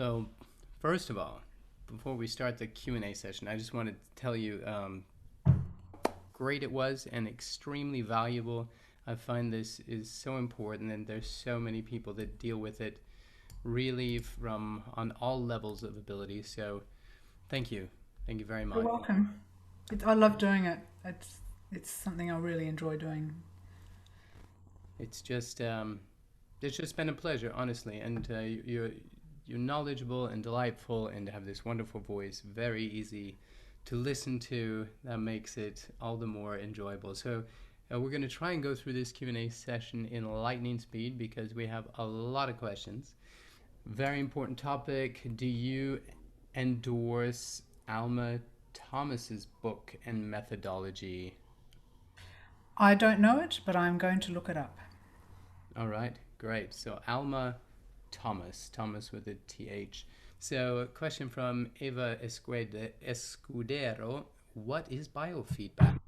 So, first of all, before we start the Q&A session, I just wanted to tell you great it was and extremely valuable. I find this is so important, and there's so many people that deal with it really from on all levels of ability. So, thank you. Thank you very You're much. welcome. I love doing it. It's something I really enjoy doing. It's just it's just been a pleasure, honestly, and you're knowledgeable and delightful, and have this wonderful voice, very easy to listen to. That makes it all the more enjoyable. So we're going to try and go through this Q&A session in lightning speed because we have a lot of questions. Very important topic. Do you endorse Alma Thomas's book and methodology? I don't know it, but I'm going to look it up. All right, great. So Alma Thomas, Thomas with a TH. So a question from Eva Escudero. What is biofeedback?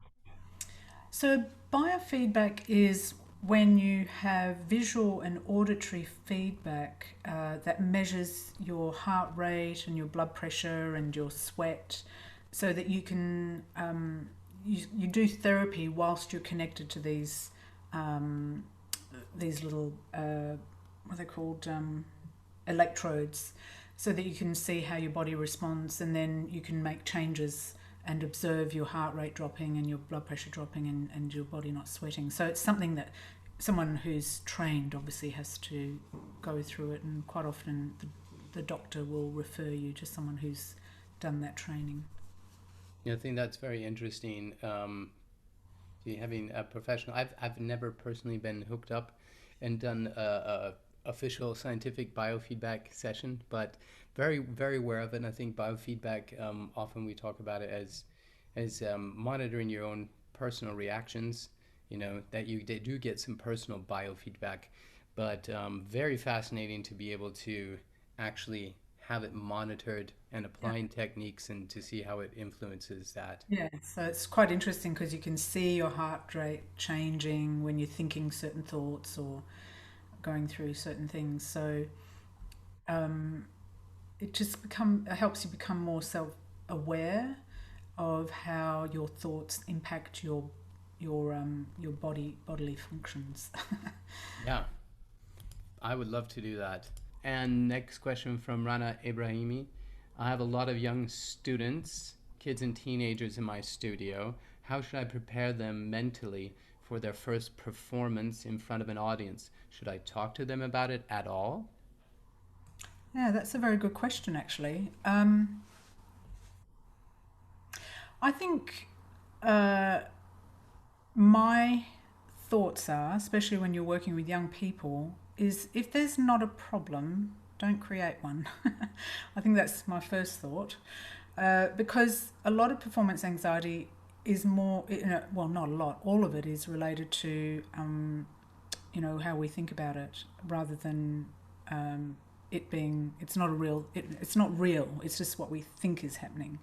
So, biofeedback is when you have visual and auditory feedback that measures your heart rate and your blood pressure and your sweat so that you can you do therapy whilst you're connected to these little what are they called, electrodes, so that you can see how your body responds, and then you can make changes and observe your heart rate dropping and your blood pressure dropping, and your body not sweating. So it's something that someone who's trained obviously has to go through it, and quite often the doctor will refer you to someone who's done that training. Yeah, I think that's very interesting. Having a professional, I've never personally been hooked up and done a official scientific biofeedback session, but very aware of it. And I think biofeedback, often we talk about it as monitoring your own personal reactions. You know that they do get some personal biofeedback, but very fascinating to be able to actually have it monitored and Yeah. applying techniques and to see how it influences that. Yeah, so it's quite interesting because you can see your heart rate changing when you're thinking certain thoughts or going through certain things. So um, it helps you become more self-aware of how your thoughts impact your bodily functions. Yeah, I would love to do that. And next question from Rana Ibrahimi. I have a lot of young students, kids and teenagers in my studio. How should I prepare them mentally for their first performance in front of an audience? Should I talk to them about it at all? Yeah, that's a very good question, actually. I think uh, my thoughts are, especially when you're working with young people, is if there's not a problem, don't create one. I think that's my first thought. Because a lot of performance anxiety is more, well, not a lot, all of it is related to, how we think about it rather than it being, it's not real, it's just what we think is happening.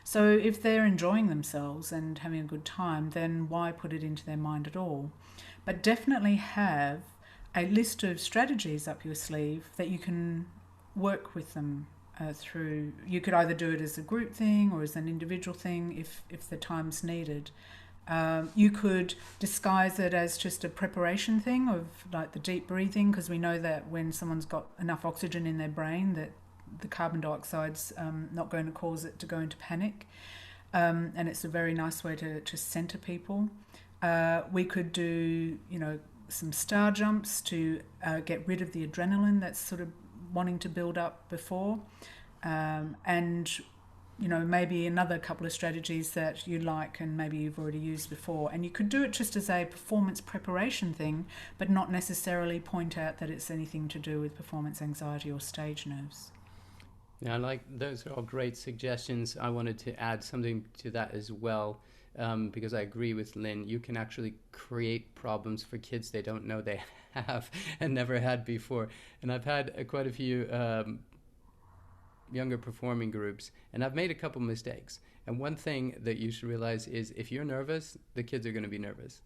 So if they're enjoying themselves and having a good time, then why put it into their mind at all? But definitely have a list of strategies up your sleeve that you can work with them through. You could either do it as a group thing or as an individual thing if the time's needed. You could disguise it as just a preparation thing of like the deep breathing, because we know that when someone's got enough oxygen in their brain, that the carbon dioxide's not going to cause it to go into panic. And it's a very nice way to center people. We could do, some star jumps to get rid of the adrenaline that's sort of wanting to build up before. And maybe another couple of strategies that you like and maybe you've already used before. And you could do it just as a performance preparation thing, but not necessarily point out that it's anything to do with performance anxiety or stage nerves. Yeah, I like those are all great suggestions. I wanted to add something to that as well, because I agree with Lynn. You can actually create problems for kids they don't know they have and never had before. And I've had quite a few younger performing groups, and I've made a couple mistakes. And one thing that you should realize is if you're nervous, the kids are going to be nervous.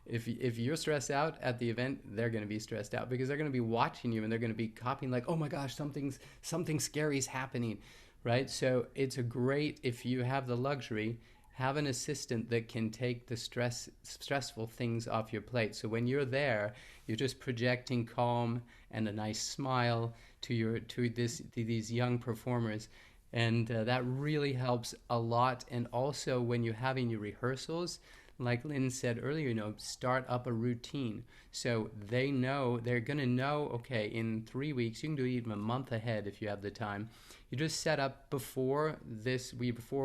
If you're stressed out at the event, they're going to be stressed out because they're going to be watching you and they're going to be copying like, oh my gosh, something scary is happening, right? So it's a great, if you have the luxury, have an assistant that can take the stressful things off your plate. So when you're there, you're just projecting calm and a nice smile to these young performers, and that really helps a lot. And also when you're having your rehearsals, like Lynn said earlier, start up a routine so they're going to know, okay, in 3 weeks, you can do it even a month ahead if you have the time. You just set up before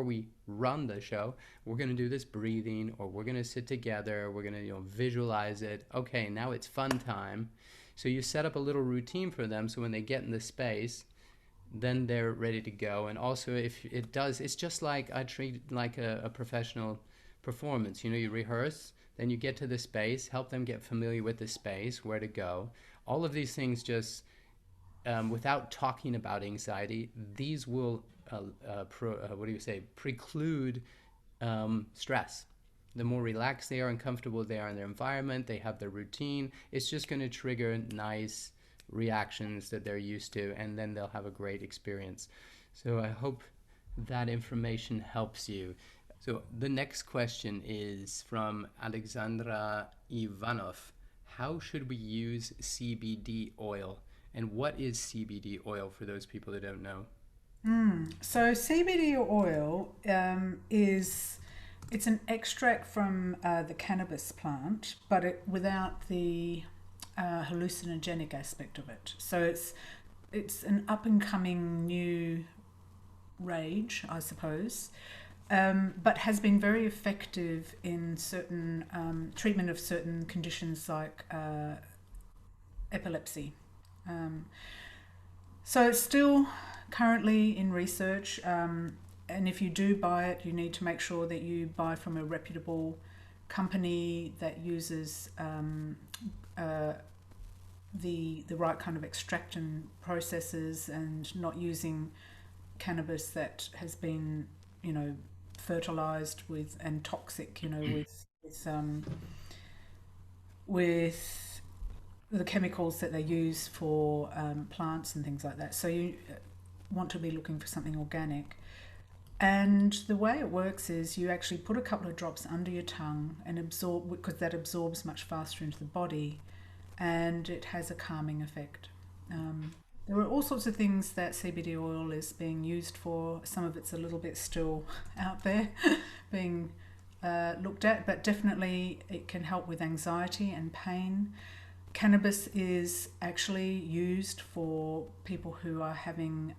we run the show, we're going to do this breathing, or we're going to sit together, we're going to visualize it. Okay, now it's fun time. So you set up a little routine for them, so when they get in the space, then they're ready to go. And also, if it does, it's just like I treat like a professional performance. You rehearse, then you get to the space, help them get familiar with the space, where to go. All of these things just, without talking about anxiety, these will, preclude stress. The more relaxed they are and comfortable they are in their environment, they have their routine, it's just going to trigger nice reactions that they're used to, and then they'll have a great experience. So I hope that information helps you. So the next question is from Alexandra Ivanov. How should we use CBD oil? And what is CBD oil for those people that don't know? So CBD oil it's an extract from the cannabis plant, but without the hallucinogenic aspect of it. So it's an up and coming new rage, I suppose, but has been very effective in certain treatment of certain conditions like epilepsy. Um, so it's still currently in research, and if you do buy it, you need to make sure that you buy from a reputable company that uses the right kind of extraction processes, and not using cannabis that has been, fertilized with and toxic, with the chemicals that they use for plants and things like that. So you want to be looking for something organic. And the way it works is you actually put a couple of drops under your tongue and absorb, because that absorbs much faster into the body, and it has a calming effect. There are all sorts of things that CBD oil is being used for. Some of it's a little bit still out there being looked at, but definitely it can help with anxiety and pain. Cannabis is actually used for people who are having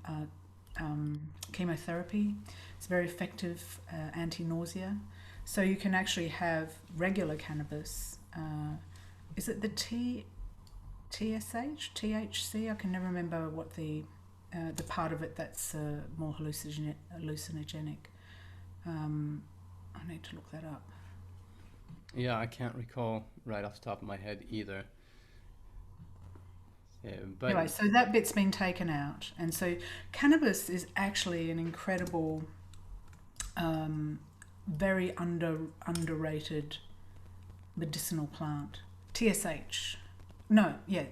chemotherapy. It's very effective anti-nausea. So you can actually have regular cannabis. Is it the THC? I can never remember what the part of it that's more hallucinogenic. I need to look that up. Yeah, I can't recall right off the top of my head either. But Anyway, so that bit's been taken out, and so cannabis is actually an incredible, very underrated medicinal plant. TSH, no, yeah,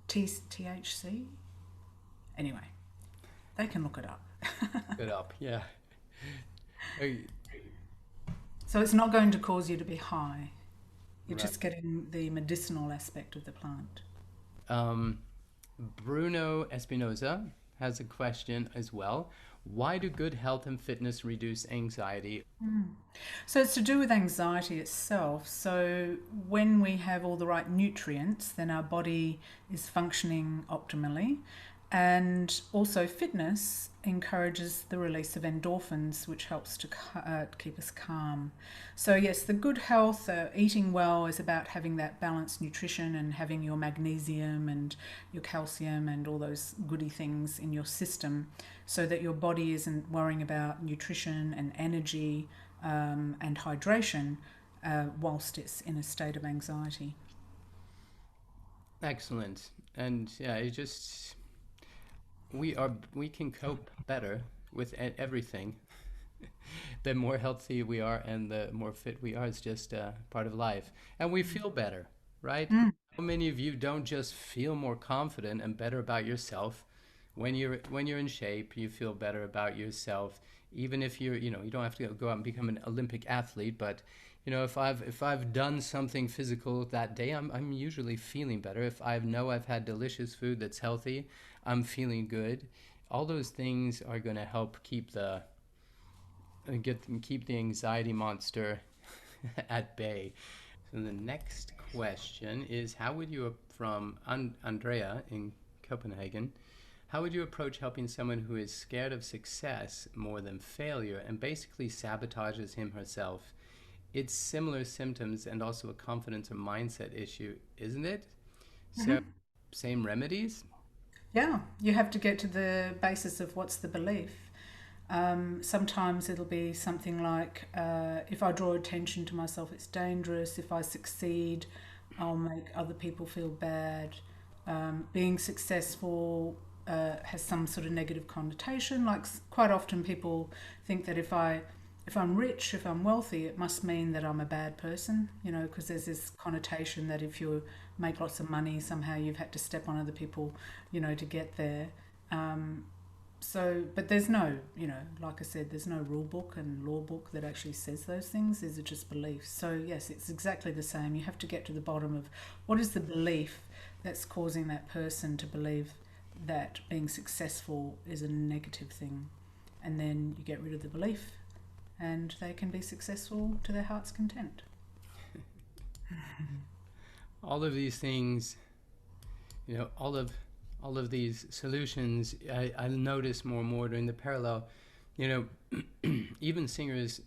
THC. Anyway, they can look it up. good up, yeah. Hey, So it's not going to cause you to be high. You're right. just getting the medicinal aspect of the plant. Um, Bruno Espinoza has a question as well. Why do good health and fitness reduce anxiety? So it's to do with anxiety itself. So when we have all the right nutrients, then our body is functioning optimally. And also, fitness encourages the release of endorphins, which helps to keep us calm. So, yes, the good health, eating well, is about having that balanced nutrition and having your magnesium and your calcium and all those goody things in your system, so that your body isn't worrying about nutrition and energy and hydration whilst it's in a state of anxiety. Excellent. And yeah, it just we can cope better with everything. The more healthy we are and the more fit we are, it's just part of life. And we feel better, right? Mm. How many of you don't just feel more confident and better about yourself when you're in shape? You feel better about yourself, even if you're, you don't have to go out and become an Olympic athlete, but if I've done something physical that day, I'm usually feeling better. If I know I've had delicious food that's healthy, I'm feeling good. All those things are going to help keep the anxiety monster at bay. So the next question is, how would you from Andrea in Copenhagen? How would you approach helping someone who is scared of success more than failure and basically sabotages him herself? It's similar symptoms and also a confidence or mindset issue, isn't it? So, Mhm. same remedies? Yeah, you have to get to the basis of what's the belief. Sometimes it'll be something like if I draw attention to myself, it's dangerous. If I succeed, I'll make other people feel bad. Being successful has some sort of negative connotation. Like quite often, people think that if I'm rich, if I'm wealthy, it must mean that I'm a bad person. You know, because there's this connotation that if you make lots of money, somehow you've had to step on other people, you know, to get there. Um, but there's no, like I said, there's no rule book and law book that actually says those things. These are just beliefs. So, yes, it's exactly the same. You have to get to the bottom of what is the belief that's causing that person to believe that being successful is a negative thing. And then you get rid of the belief and they can be successful to their heart's content. All of these things, you know, all of these solutions, I notice more and more during the parallel. You know, even singers,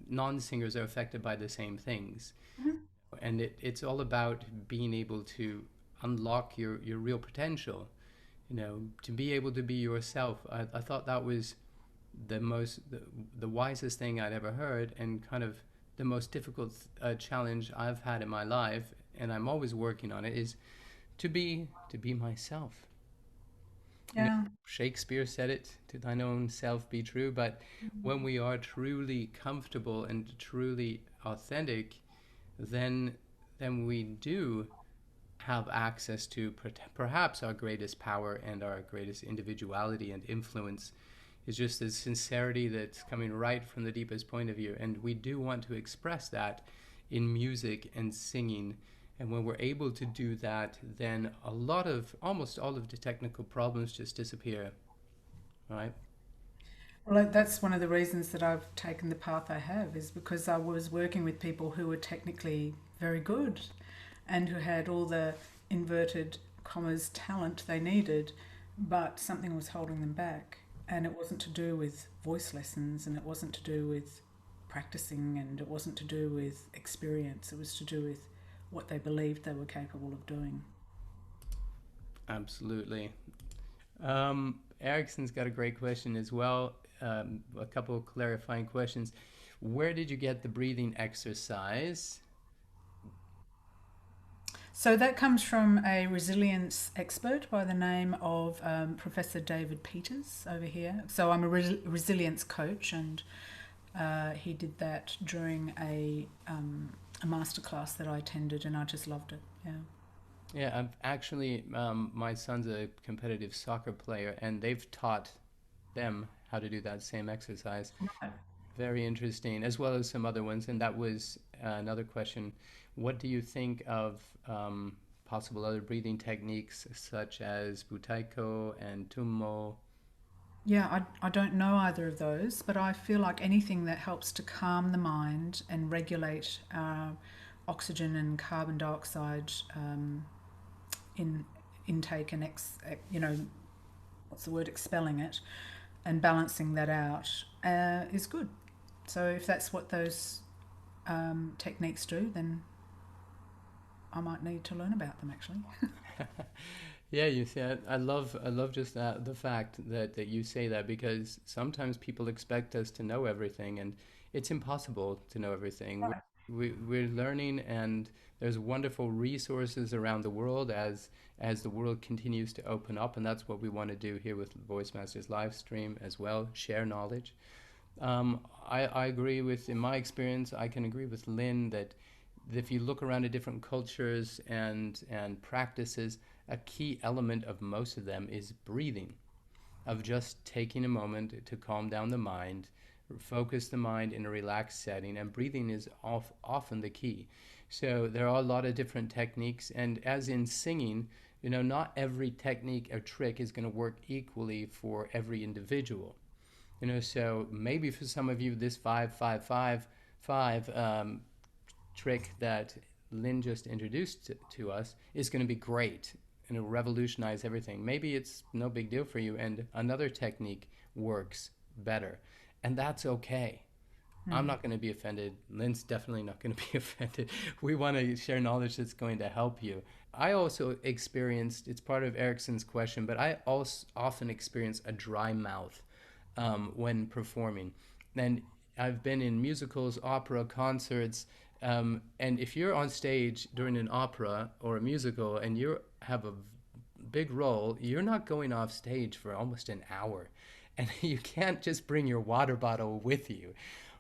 non-singers are affected by the same things, Mm-hmm. and it's all about being able to unlock your real potential. You know, to be able to be yourself. I thought that was the wisest thing I'd ever heard, and kind of the most difficult challenge I've had in my life, and I'm always working on it, is to be myself. You know, Yeah. Shakespeare said it, to thine own self be true, but when we are truly comfortable and truly authentic, then we do have access to perhaps our greatest power and our greatest individuality and influence is just the sincerity that's coming right from the deepest point of view. And we do want to express that in music and singing. And when we're able to do that, then almost all of the technical problems just disappear, right? Well, that's one of the reasons that I've taken the path I have, is because I was working with people who were technically very good and who had all the inverted commas talent they needed, but something was holding them back. And it wasn't to do with voice lessons, and it wasn't to do with practicing, and it wasn't to do with experience. It was to do with what they believed they were capable of doing. Absolutely. Erickson's got a great question as well. A couple of clarifying questions. Where did you get the breathing exercise? So that comes from a resilience expert by the name of Professor David Peters over here. So I'm a resilience coach, and he did that during a masterclass that I attended, and I just loved it. Yeah. Yeah, I've actually, my son's a competitive soccer player, and they've taught them how to do that same exercise. Right. Very interesting, as well as some other ones. And that was another question. What do you think of possible other breathing techniques such as Butaiko and Tummo? Yeah, I don't know either of those, but I feel like anything that helps to calm the mind and regulate oxygen and carbon dioxide in intake and what's the word, expelling it, and balancing that out is good. So if that's what those techniques do, then I might need to learn about them actually. Yeah, you see, I love just the fact that you say that, because sometimes people expect us to know everything, and it's impossible to know everything. Right. We're learning, and there's wonderful resources around the world as the world continues to open up, and that's what we want to do here with Voice Masters Livestream as well, share knowledge. I agree with, in my experience, I can agree with Lynn that if you look around at different cultures and practices, a key element of most of them is breathing, of just taking a moment to calm down the mind, focus the mind in a relaxed setting, and breathing is often the key. So there are a lot of different techniques, and as in singing, not every technique or trick is going to work equally for every individual. So maybe for some of you, this 5 5 5 5 trick that Lynn just introduced to us is going to be great and it'll revolutionize everything. Maybe it's no big deal for you, and another technique works better, and that's okay. I'm Mm. not going to be offended. Lynn's definitely not going to be offended. We want to share knowledge that's going to help you. I also experienced, it's part of Erickson's question, but I also often experience a dry mouth when performing. And I've been in musicals, opera, concerts, and if you're on stage during an opera or a musical and you have a big role, you're not going off stage for almost an hour. And you can't just bring your water bottle with you,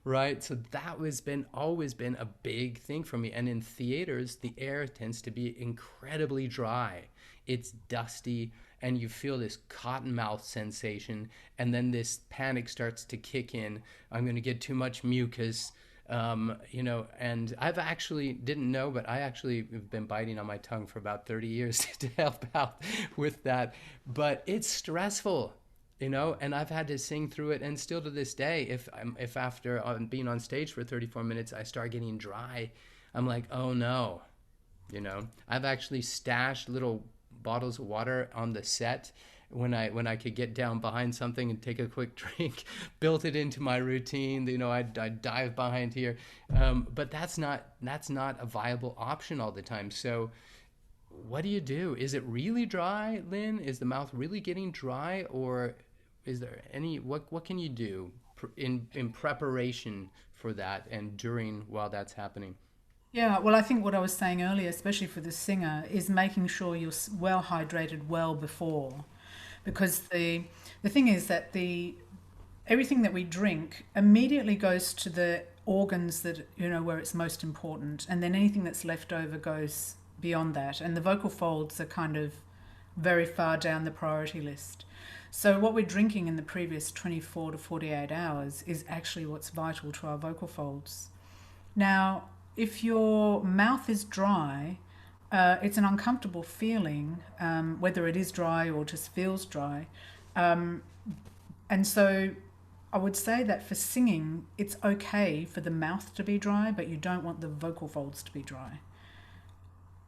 right? So that was been always been a big thing for me. And in theaters, the air tends to be incredibly dry. It's dusty, and you feel this cotton mouth sensation, and then this panic starts to kick in. I'm going to get too much mucus. And I've actually didn't know, but I actually have been biting on my tongue for about 30 years to help out with that. But it's stressful, and I've had to sing through it. And still to this day, if after being on stage for 34 minutes, I start getting dry, I'm like, oh no, I've actually stashed little bottles of water on the set when I could get down behind something and take a quick drink, built it into my routine. I'd dive behind here, but that's not a viable option all the time. So what do you do? Is it really dry, Lynn? Is the mouth really getting dry, or is there any what can you do in preparation for that and during while that's happening? Yeah, well, I think what I was saying earlier, especially for the singer, is making sure you're well hydrated well before, because the thing is that the everything that we drink immediately goes to the organs that where it's most important, and then anything that's left over goes beyond that, and the vocal folds are kind of very far down the priority list. So what we're drinking in the previous 24 to 48 hours is actually what's vital to our vocal folds. Now, if your mouth is dry, it's an uncomfortable feeling, whether it is dry or just feels dry. Um, and so I would say that for singing, it's okay for the mouth to be dry, but you don't want the vocal folds to be dry.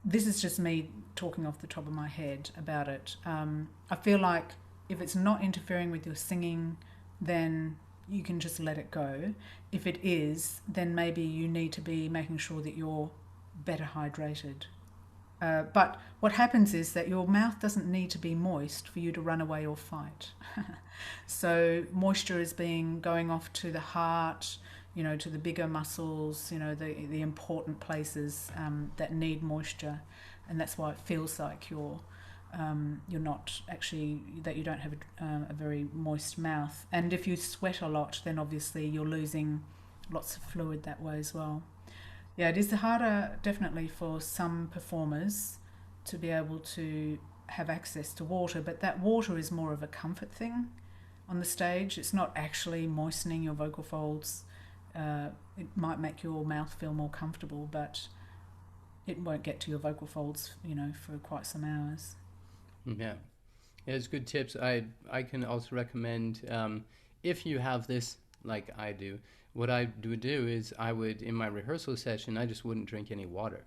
This is just me talking off the top of my head about it. I feel like if it's not interfering with your singing, then you can just let it go. If it is, then maybe you need to be making sure that you're better hydrated. But what happens is that your mouth doesn't need to be moist for you to run away or fight. So moisture is being going off to the heart, to the bigger muscles, the important places that need moisture, and that's why it feels like you're not actually, that you don't have a very moist mouth. And if you sweat a lot, then obviously you're losing lots of fluid that way as well. Yeah, it is harder definitely for some performers to be able to have access to water, but that water is more of a comfort thing on the stage. It's not actually moistening your vocal folds. It might make your mouth feel more comfortable, but it won't get to your vocal folds, for quite some hours. Yeah. Yeah, it's good tips. I can also recommend, if you have this like I do, what I would do is I would, in my rehearsal session, I just wouldn't drink any water.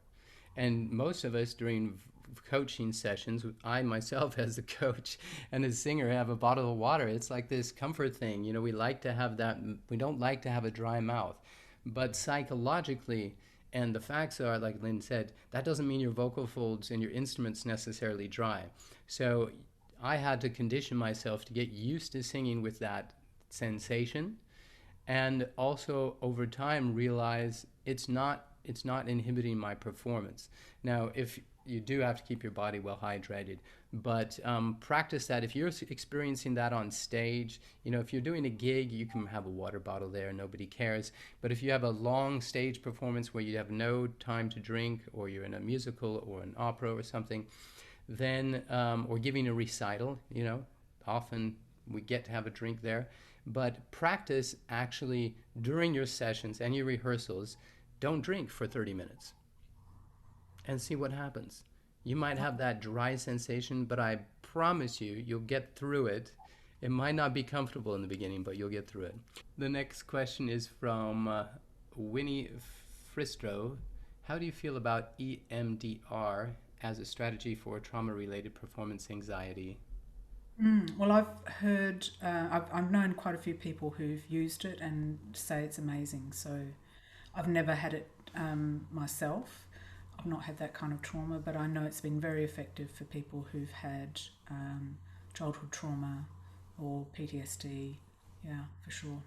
And most of us during coaching sessions, I myself as a coach and a singer have a bottle of water. It's like this comfort thing. We like to have that. We don't like to have a dry mouth. But psychologically, and the facts are, like Lynn said, that doesn't mean your vocal folds and your instruments necessarily dry. So I had to condition myself to get used to singing with that sensation, and also over time realize it's not inhibiting my performance. Now, if you do have to keep your body well hydrated, but practice that. If you're experiencing that on stage, if you're doing a gig, you can have a water bottle there, nobody cares. But if you have a long stage performance where you have no time to drink, or you're in a musical or an opera or something, then or giving a recital, often we get to have a drink there. But practice actually during your sessions and your rehearsals. Don't drink for 30 minutes and see what happens. You might have that dry sensation, but I promise you, you'll get through it. It might not be comfortable in the beginning, but you'll get through it. The next question is from Winnie Fristro. How do you feel about EMDR as a strategy for trauma-related performance anxiety? Well, I've known quite a few people who've used it and say it's amazing. So I've never had it myself. I've not had that kind of trauma, but I know it's been very effective for people who've had childhood trauma or PTSD. Yeah, for sure.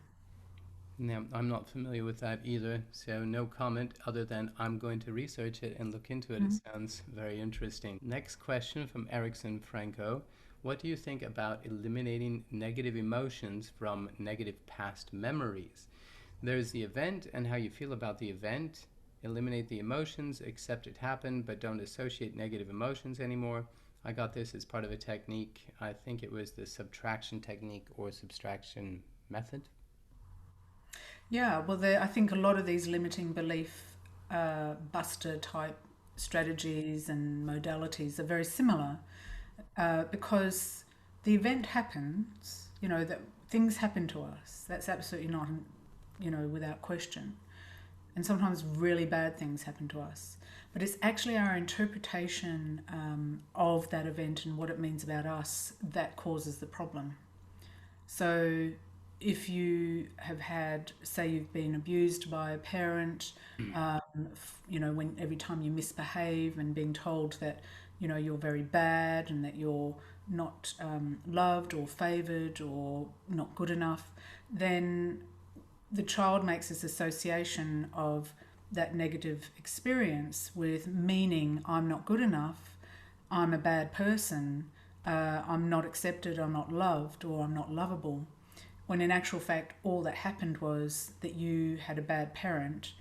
Now, I'm not familiar with that either, so no comment other than I'm going to research it and look into it. It sounds very interesting. Next question from Erickson Franco. What do you think about eliminating negative emotions from negative past memories? There's the event and how you feel about the event. Eliminate the emotions, accept it happened, but don't associate negative emotions anymore. I got this as part of a technique. I think it was the subtraction technique or subtraction method. Yeah, well, I think a lot of these limiting belief buster type strategies and modalities are very similar because the event happens, that things happen to us. That's absolutely not, without question. And sometimes really bad things happen to us. But it's actually our interpretation of that event and what it means about us that causes the problem. So if you have had, say, you've been abused by a parent, when every time you misbehave and being told that, you're very bad and that you're not loved or favoured or not good enough, then the child makes this association of that negative experience with meaning I'm not good enough, I'm a bad person, I'm not accepted, I'm not loved, or I'm not lovable. When in actual fact, all that happened was that you had a bad parent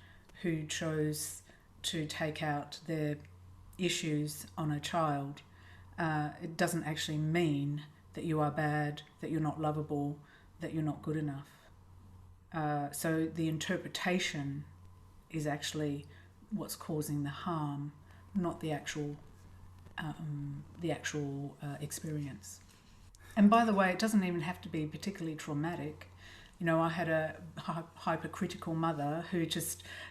who chose to take out their issues on a child. It doesn't actually mean that you are bad, that you're not lovable, that you're not good enough. So the interpretation is actually what's causing the harm, not the actual experience. And by the way, it doesn't even have to be particularly traumatic. I had a hypercritical mother who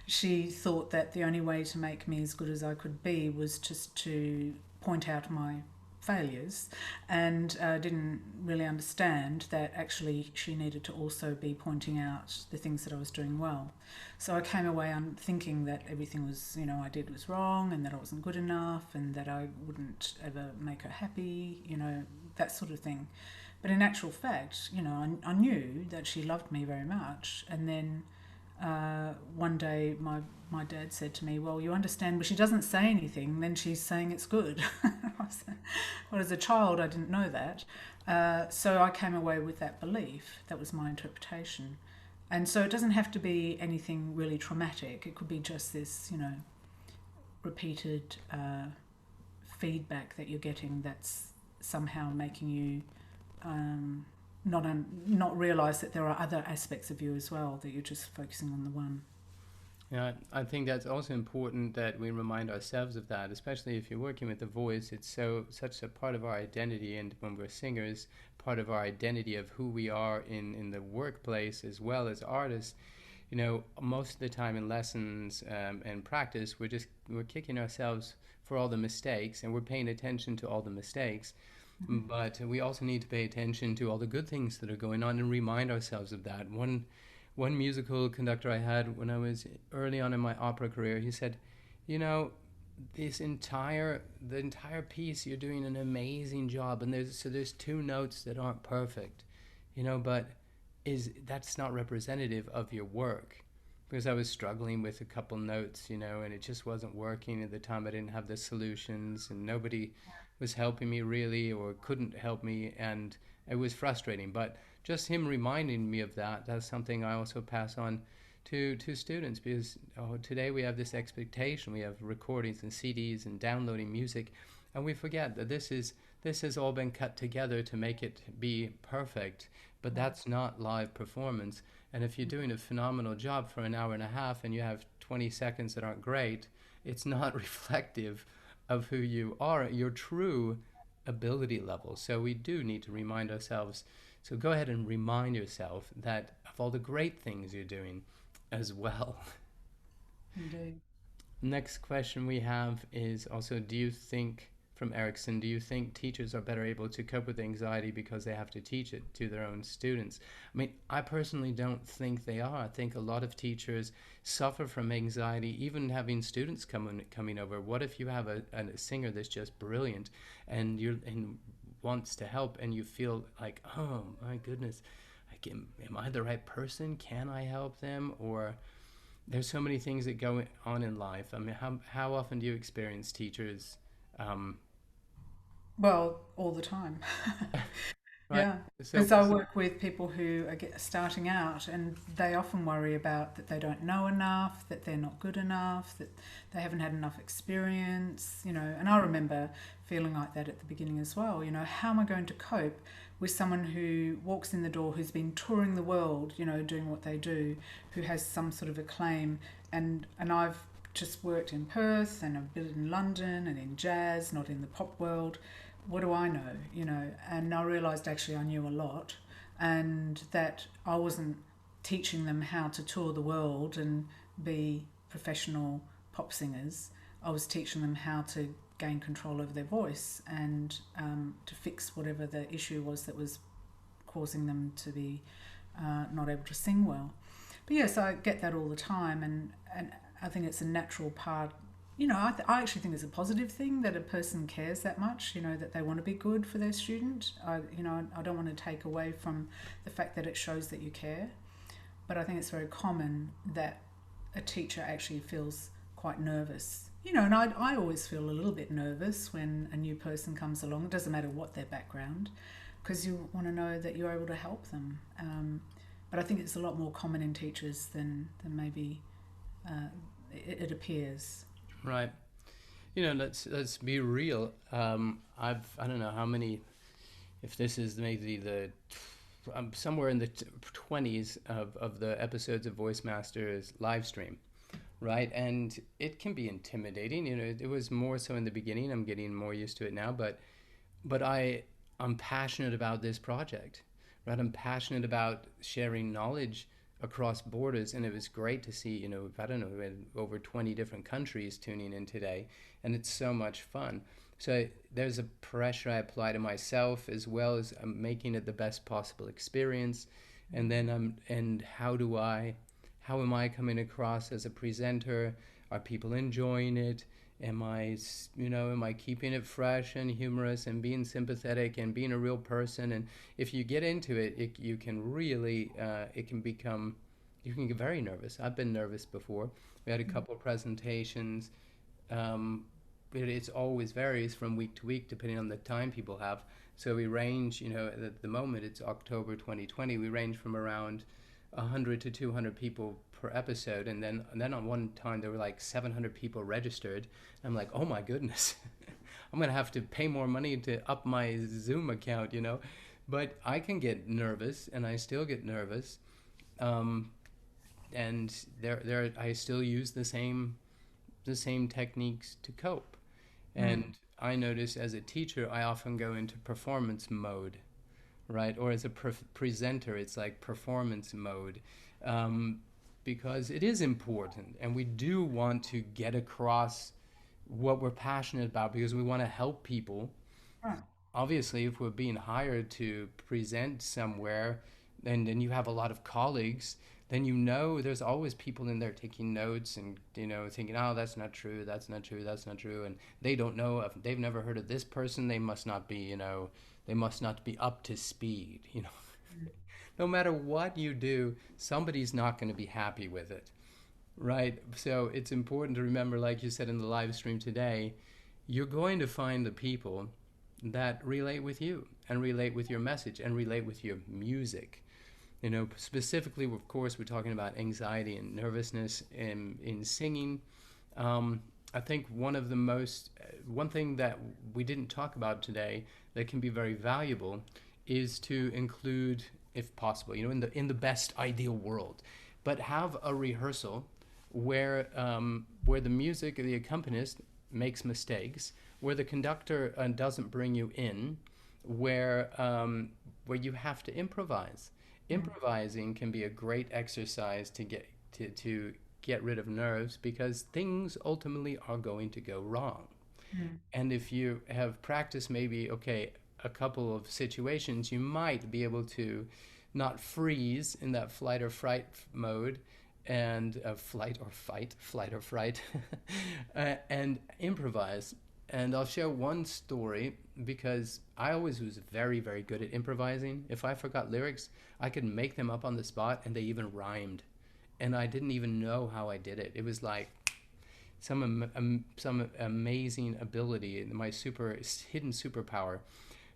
she thought that the only way to make me as good as I could be was just to point out my failures, and didn't really understand that actually she needed to also be pointing out the things that I was doing well. So I came away thinking that everything was, I did was wrong, and that I wasn't good enough, and that I wouldn't ever make her happy, that sort of thing. But in actual fact, I knew that she loved me very much. And then one day my dad said to me, well, you understand, but she doesn't say anything, then she's saying it's good. Well, as a child, I didn't know that. So I came away with that belief. That was my interpretation. And so it doesn't have to be anything really traumatic. It could be just this, repeated feedback that you're getting that's somehow making you not realise that there are other aspects of you as well, that you're just focusing on the one. Yeah, I think that's also important that we remind ourselves of that, especially if you're working with the voice. It's such a part of our identity, and when we're singers, part of our identity of who we are in the workplace as well as artists. Most of the time in lessons and practice, we're kicking ourselves for all the mistakes, and we're paying attention to all the mistakes. But we also need to pay attention to all the good things that are going on and remind ourselves of that. One musical conductor I had when I was early on in my opera career, he said, the entire piece, you're doing an amazing job, and there's two notes that aren't perfect, but that's not representative of your work. because I was struggling with a couple notes, and it just wasn't working at the time. I didn't have the solutions, and nobody was helping me really, or couldn't help me, and it was frustrating. But just him reminding me of that, that's something I also pass on to students, because today we have this expectation. We have recordings and CDs and downloading music, and we forget that this has all been cut together to make it be perfect. But that's not live performance. And if you're doing a phenomenal job for an hour and a half and you have 20 seconds that aren't great, it's not reflective of who you are, your true ability level. So we do need to remind ourselves. So go ahead and remind yourself that of all the great things you're doing as well. Indeed. Next question we have is also, from Erickson, do you think teachers are better able to cope with anxiety because they have to teach it to their own students? I mean, I personally don't think they are. I think a lot of teachers suffer from anxiety, even having students coming over. What if you have a singer that's just brilliant and wants to help, and you feel like, oh my goodness, am I the right person? Can I help them? Or there's so many things that go on in life. I mean, how often do you experience teachers? Um, Well, all the time. right. Yeah, So, because I work with people who are starting out, and they often worry about that they don't know enough, that they're not good enough, that they haven't had enough experience, And I remember feeling like that at the beginning as well. How am I going to cope with someone who walks in the door, who's been touring the world, doing what they do, who has some sort of acclaim, and I've just worked in Perth and I've been in London and in jazz, not in the pop world. What do I know? And I realised actually I knew a lot, and that I wasn't teaching them how to tour the world and be professional pop singers. I was teaching them how to gain control over their voice and to fix whatever the issue was that was causing them to be not able to sing well. But yes, I get that all the time, and I think it's a natural part. I actually think it's a positive thing that a person cares that much, that they want to be good for their student. I don't want to take away from the fact that it shows that you care, but I think it's very common that a teacher actually feels quite nervous. And I always feel a little bit nervous when a new person comes along. It doesn't matter what their background, because you want to know that you're able to help them. But I think it's a lot more common in teachers than maybe it appears. right. Let's be real. I don't know how many. If this is maybe somewhere in the 20s of the episodes of Voice Masters Livestream, right? And it can be intimidating. It was more so in the beginning. I'm getting more used to it now, but I'm passionate about this project, right? I'm passionate about sharing knowledge across borders, and it was great to see, I don't know, we had over 20 different countries tuning in today, and it's so much fun. So there's a pressure I apply to myself, as well as making it the best possible experience. And then and how am I coming across as a presenter? Are people enjoying it? Am I keeping it fresh and humorous and being sympathetic and being a real person? And if you get into it, you can really, it can become, you can get very nervous. I've been nervous before. We had a couple of presentations. It always varies from week to week depending on the time people have. So we range, at the moment it's October 2020, we range from around 100 to 200 people per episode, and then on one time there were like 700 people registered. I'm like, oh my goodness, I'm gonna have to pay more money to up my Zoom account. But I can get nervous, and I still get nervous, and there I still use the same techniques to cope. Mm. And I notice as a teacher, I often go into performance mode, right? Or as a presenter, it's like performance mode, um, because it is important, and we do want to get across what we're passionate about because we want to help people. Right. Obviously, if we're being hired to present somewhere, and then you have a lot of colleagues, then there's always people in there taking notes and thinking, oh, that's not true, that's not true, that's not true, and they don't know if they've never heard of this person, they must not be up to speed. No matter what you do, somebody's not going to be happy with it. Right. So it's important to remember, like you said in the live stream today, you're going to find the people that relate with you and relate with your message and relate with your music. You know, specifically, of course, we're talking about anxiety and nervousness in singing. I think one thing that we didn't talk about today that can be very valuable is to include, if possible, you know, in the best ideal world, but have a rehearsal where the music, the accompanist makes mistakes, where the conductor doesn't bring you in, where you have to improvise. Improvising can be a great exercise to get rid of nerves because things ultimately are going to go wrong. Mm. And if you have practiced maybe, okay, a couple of situations, you might be able to not freeze in that flight or fright mode and flight or fright, and improvise. And I'll share one story because I always was very, very good at improvising. If I forgot lyrics, I could make them up on the spot and they even rhymed. And I didn't even know how I did it. It was like some amazing ability, my hidden superpower.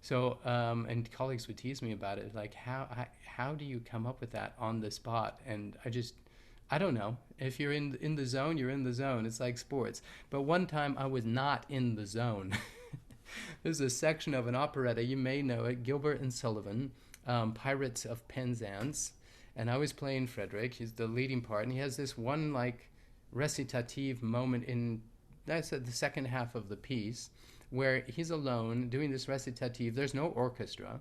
So, and colleagues would tease me about it, like how do you come up with that on the spot? And I don't know. If you're in the zone, you're in the zone. It's like sports. But one time I was not in the zone. There's a section of an operetta, you may know it, Gilbert and Sullivan, Pirates of Penzance, and I was playing Frederick. He's the leading part, and he has this one like recitative moment in that's at the second half of the piece where he's alone doing this recitative. There's no orchestra,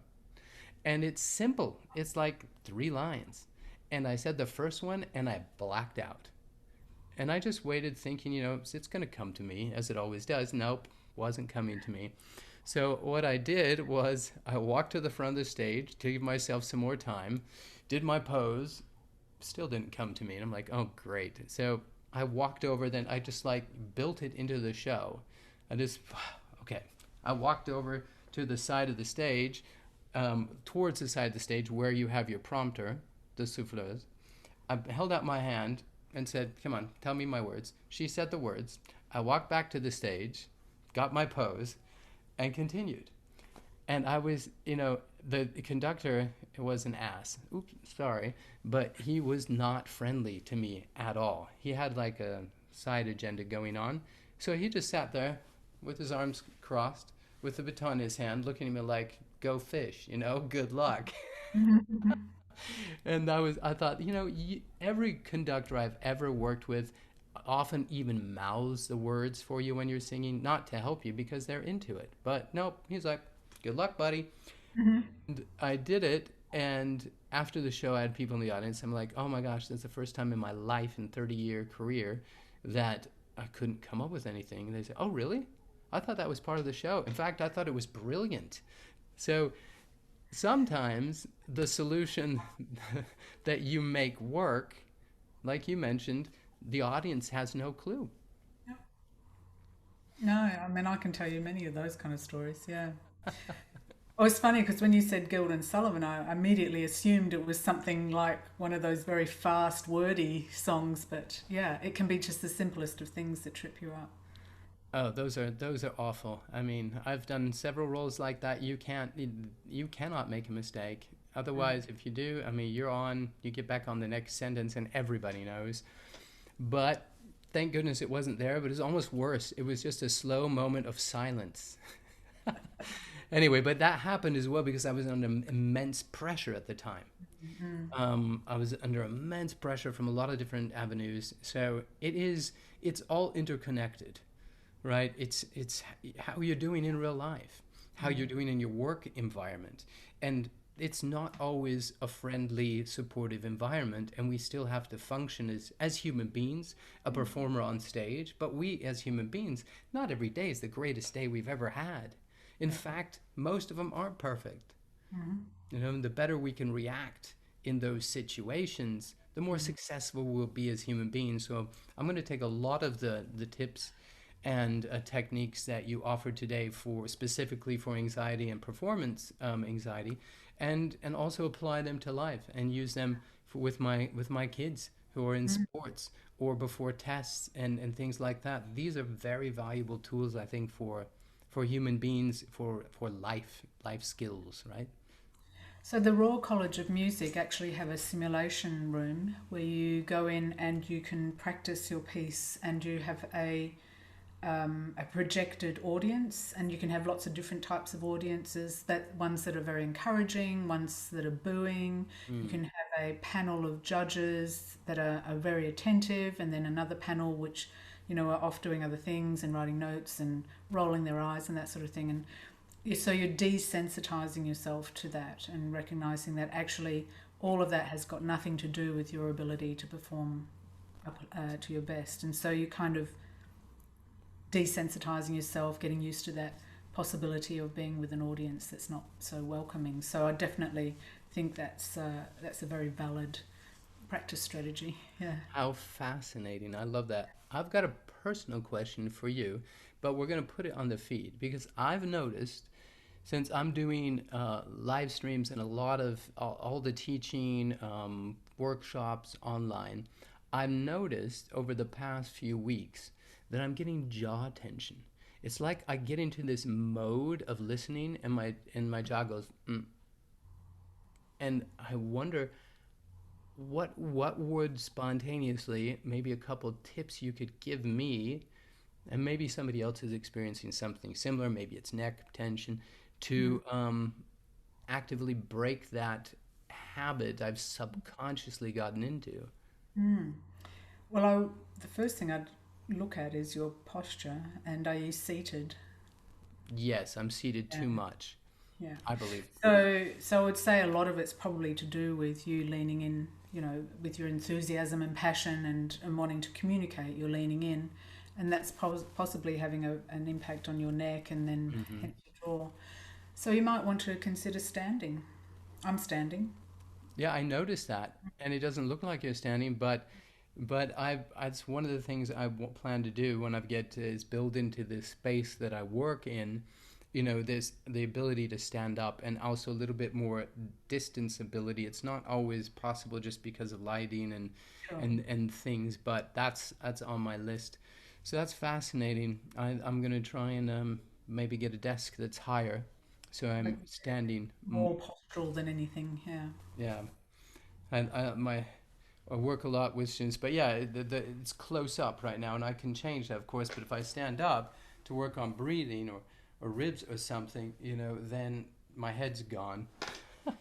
and it's simple. It's like three lines, and I said the first one, and I blacked out. And I just waited, thinking, you know, it's going to come to me as it always does. Nope, wasn't coming to me. So what I did was I walked to the front of the stage to give myself some more time, did my pose, still didn't come to me. And I'm like, oh, great. So I walked over, then I just like built it into the show. I just, okay. I walked over to the side of the stage, towards the side of the stage where you have your prompter, the souffleuse. I held out my hand and said, come on, tell me my words. She said the words. I walked back to the stage, got my pose, and continued. And I was, you know, the conductor was an ass. Oops, sorry. But he was not friendly to me at all. He had like a side agenda going on. So he just sat there with his arms crossed, with the baton in his hand, looking at me like, go fish, you know, good luck. And I thought, you know, every conductor I've ever worked with often even mouths the words for you when you're singing, not to help you because they're into it. But nope, he's like, good luck, buddy. And I did it, and after the show, I had people in the audience. I'm like, oh my gosh, that's the first time in my life in 30-year career that I couldn't come up with anything. And they say, oh, really? I thought that was part of the show. In fact, I thought it was brilliant. So sometimes the solution that you make work, like you mentioned, the audience has no clue. No, I mean, I can tell you many of those kind of stories. Yeah. Oh, it's funny because when you said Guild and Sullivan, I immediately assumed it was something like one of those very fast, wordy songs. But yeah, it can be just the simplest of things that trip you up. Oh, those are awful. I mean, I've done several roles like that. You cannot make a mistake. Mm. Otherwise, if you do, I mean, you get back on the next sentence and everybody knows. But thank goodness it wasn't there, but it's almost worse. It was just a slow moment of silence. Anyway, but that happened as well because I was under immense pressure at the time. Mm. I was under immense pressure from a lot of different avenues. So it's all interconnected, right? It's how you're doing in real life, how you're doing in your work environment, and it's not always a friendly, supportive environment, and we still have to function as human beings, a performer on stage. But we, as human beings, not every day is the greatest day we've ever had. In fact, most of them aren't perfect. Mm. You know, the better we can react in those situations, the more Mm. successful we'll be as human beings. So I'm going to take a lot of the tips and techniques that you offered today for specifically for anxiety and performance anxiety, and also apply them to life and use them with my kids who are in Mm. sports or before tests and things like that. These are very valuable tools, I think, for human beings, for life skills, right? So the Royal College of Music actually have a simulation room where you go in and you can practice your piece, and you have a projected audience, and you can have lots of different types of audiences, that ones that are very encouraging, ones that are booing. You Mm. can have a panel of judges that are very attentive, and then another panel which are off doing other things and writing notes and rolling their eyes and that sort of thing. And so you're desensitizing yourself to that and recognizing that actually all of that has got nothing to do with your ability to perform to your best. And so you kind of desensitizing yourself, getting used to that possibility of being with an audience that's not so welcoming. So I definitely think that's a very valid practice strategy. Yeah. How fascinating. I love that. I've got a personal question for you, but we're going to put it on the feed because I've noticed since I'm doing live streams and a lot of all the teaching workshops online, I've noticed over the past few weeks that I'm getting jaw tension. It's like I get into this mode of listening, and my jaw goes, mm. And I wonder what would spontaneously, maybe a couple tips you could give me, and maybe somebody else is experiencing something similar, maybe it's neck tension, to actively break that habit I've subconsciously gotten into. Well, the first thing I'd look at is your posture, and are you seated? Yes, I'm seated Yeah. too much, Yeah. I believe. So I would say a lot of it's probably to do with you leaning in, with your enthusiasm and passion and wanting to communicate. You're leaning in, and that's possibly having an impact on your neck, and then Hmm. hence your jaw. So you might want to consider standing. I'm standing. Yeah, I noticed that, and it doesn't look like you're standing, but it's one of the things plan to do when I get to is build into this space that I work in, this the ability to stand up and also a little bit more distance ability. It's not always possible just because of lighting Sure. and things, but that's on my list. So that's fascinating. I'm gonna try and maybe get a desk that's higher, so Like I'm standing. more postural than anything. Yeah. Yeah, and I work a lot with students, but yeah, it's close up right now, and I can change that, of course. But if I stand up to work on breathing or ribs or something, then my head's gone. So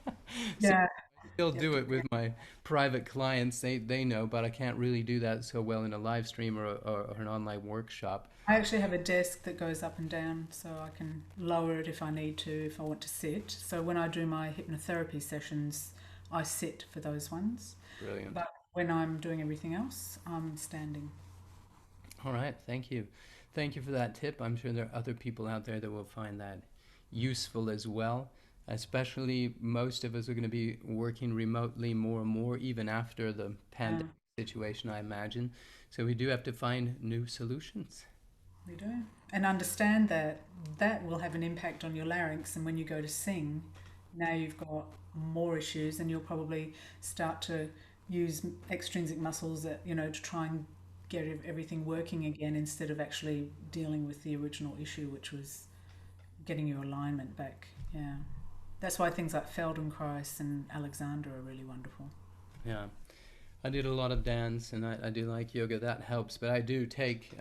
Yeah. I still You have do to. it with my private clients. They know, but I can't really do that so well in a live stream or an online workshop. I actually have a desk that goes up and down, so I can lower it if I need to, if I want to sit. So when I do my hypnotherapy sessions, I sit for those ones. Brilliant. But when I'm doing everything else, I'm standing. All right, thank you. Thank you for that tip. I'm sure there are other people out there that will find that useful as well. Especially, most of us are going to be working remotely more and more, even after the Yeah, pandemic situation, I imagine. So, we do have to find new solutions. we do. And understand that that will have an impact on your larynx. And when you go to sing, now you've got more issues, and you'll probably start to use extrinsic muscles that, to try and get everything working again instead of actually dealing with the original issue, which was getting your alignment back. Yeah. That's why things like Feldenkrais and Alexander are really wonderful. Yeah. I did a lot of dance and I do like yoga. That helps. But I do take,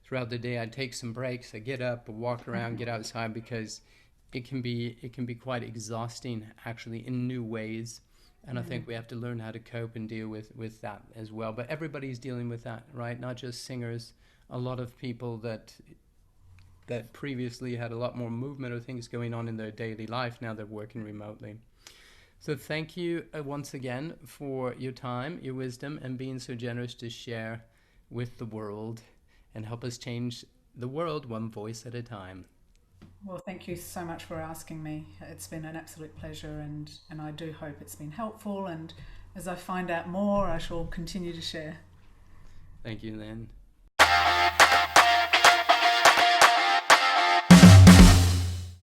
throughout the day, I take some breaks. I get up, I walk around, get outside because it can be quite exhausting actually in new ways. And I think we have to learn how to cope and deal with that as well. But everybody's dealing with that, right? Not just singers. A lot of people that previously had a lot more movement or things going on in their daily life, now they're working remotely. So thank you once again for your time, your wisdom, and being so generous to share with the world and help us change the world one voice at a time. Well, thank you so much for asking me. It's been an absolute pleasure, and I do hope it's been helpful. And as I find out more, I shall continue to share. Thank you, Lynn.